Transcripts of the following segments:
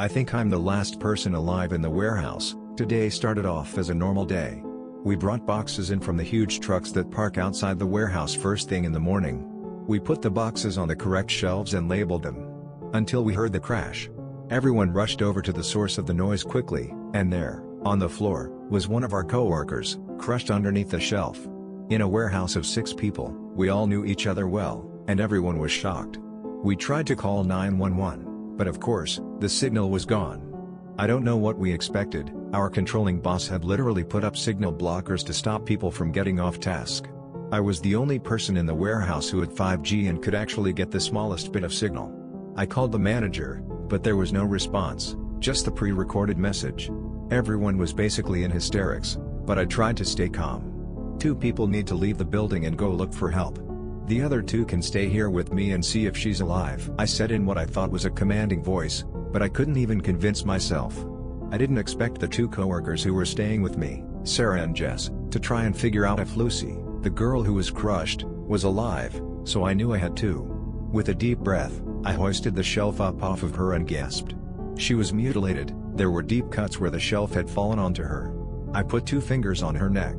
I think I'm the last person alive in the warehouse. Today started off as a normal day. We brought boxes in from the huge trucks that park outside the warehouse first thing in the morning. We put the boxes on the correct shelves and labeled them. Until we heard the crash. Everyone rushed over to the source of the noise quickly, and there, on the floor, was one of our coworkers, crushed underneath the shelf. In a warehouse of 6 people, we all knew each other well, and everyone was shocked. We tried to call 911, but of course, the signal was gone. I don't know what we expected. Our controlling boss had literally put up signal blockers to stop people from getting off task. I was the only person in the warehouse who had 5G and could actually get the smallest bit of signal. I called the manager, but there was no response, just the pre-recorded message. Everyone was basically in hysterics, but I tried to stay calm. 2 people need to leave the building and go look for help. The other 2 can stay here with me and see if she's alive. I said in what I thought was a commanding voice, but I couldn't even convince myself. I didn't expect the 2 coworkers who were staying with me, Sarah and Jess, to try and figure out if Lucy, the girl who was crushed, was alive, so I knew I had to. With a deep breath, I hoisted the shelf up off of her and gasped. She was mutilated, there were deep cuts where the shelf had fallen onto her. I put 2 fingers on her neck.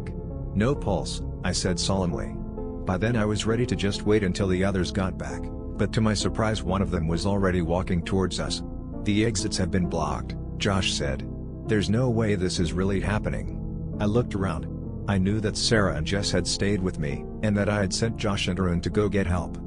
No pulse, I said solemnly. By then I was ready to just wait until the others got back, but to my surprise one of them was already walking towards us. The exits have been blocked, Josh said. There's no way this is really happening. I looked around. I knew that Sarah and Jess had stayed with me, and that I had sent Josh and Arun to go get help.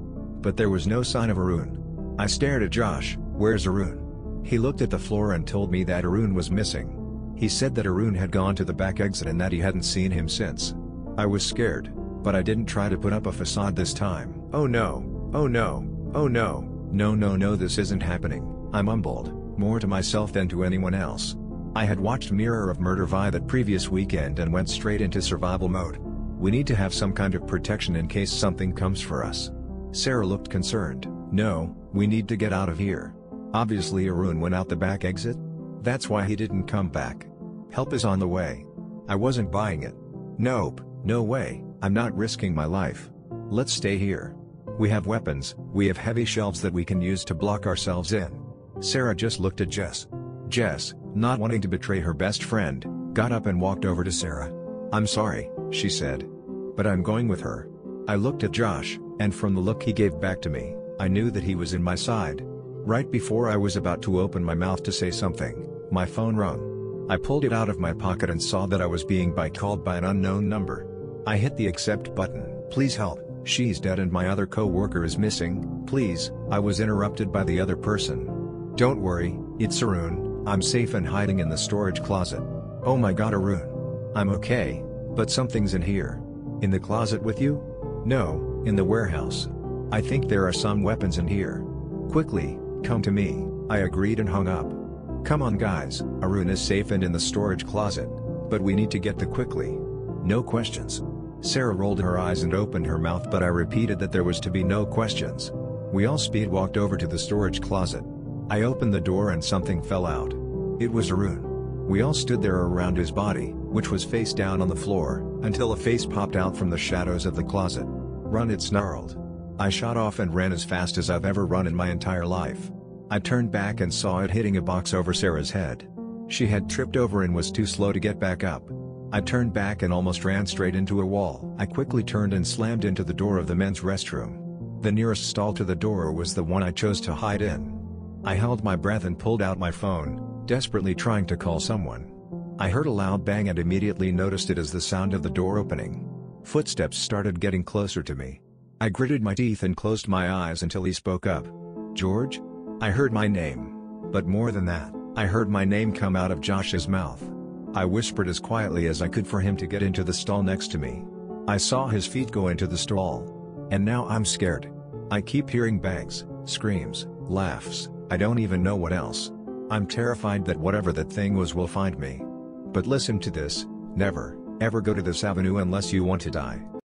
But there was no sign of Arun. I stared at Josh. Where's Arun? He looked at the floor and told me that Arun was missing. He said that Arun had gone to the back exit and that he hadn't seen him since. I was scared, but I didn't try to put up a facade this time. Oh no, oh no, oh no, no this isn't happening, I mumbled, more to myself than to anyone else. I had watched Mirror of Murder Vi that previous weekend and went straight into survival mode. We need to have some kind of protection in case something comes for us. Sarah looked concerned. No, we need to get out of here. Obviously Arun went out the back exit? That's why he didn't come back. Help is on the way. I wasn't buying it. Nope, no way, I'm not risking my life. Let's stay here. We have weapons, we have heavy shelves that we can use to block ourselves in. Sarah just looked at Jess. Jess, not wanting to betray her best friend, got up and walked over to Sarah. I'm sorry, she said. But I'm going with her. I looked at Josh, and from the look he gave back to me, I knew that he was in my side. Right before I was about to open my mouth to say something, my phone rang. I pulled it out of my pocket and saw that I was being called by an unknown number. I hit the accept button. Please help, she's dead and my other co-worker is missing, please. I was interrupted by the other person. Don't worry, it's Arun, I'm safe and hiding in the storage closet. Oh my god Arun. I'm okay, but something's in here. In the closet with you? No, in the warehouse. I think there are some weapons in here. Quickly, come to me, I agreed and hung up. Come on guys, Arun is safe and in the storage closet, but we need to get there quickly. No questions. Sarah rolled her eyes and opened her mouth but I repeated that there was to be no questions. We all speed walked over to the storage closet. I opened the door and something fell out. It was Arun. We all stood there around his body, which was face down on the floor, until a face popped out from the shadows of the closet. Run, it snarled. I shot off and ran as fast as I've ever run in my entire life. I turned back and saw it hitting a box over Sarah's head. She had tripped over and was too slow to get back up. I turned back and almost ran straight into a wall. I quickly turned and slammed into the door of the men's restroom. The nearest stall to the door was the one I chose to hide in. I held my breath and pulled out my phone, desperately trying to call someone. I heard a loud bang and immediately noticed it as the sound of the door opening. Footsteps started getting closer to me. I gritted my teeth and closed my eyes until he spoke up. George? I heard my name. But more than that, I heard my name come out of Josh's mouth. I whispered as quietly as I could for him to get into the stall next to me. I saw his feet go into the stall. And now I'm scared. I keep hearing bangs, screams, laughs, I don't even know what else. I'm terrified that whatever that thing was will find me. But listen to this, never, ever go to this avenue unless you want to die.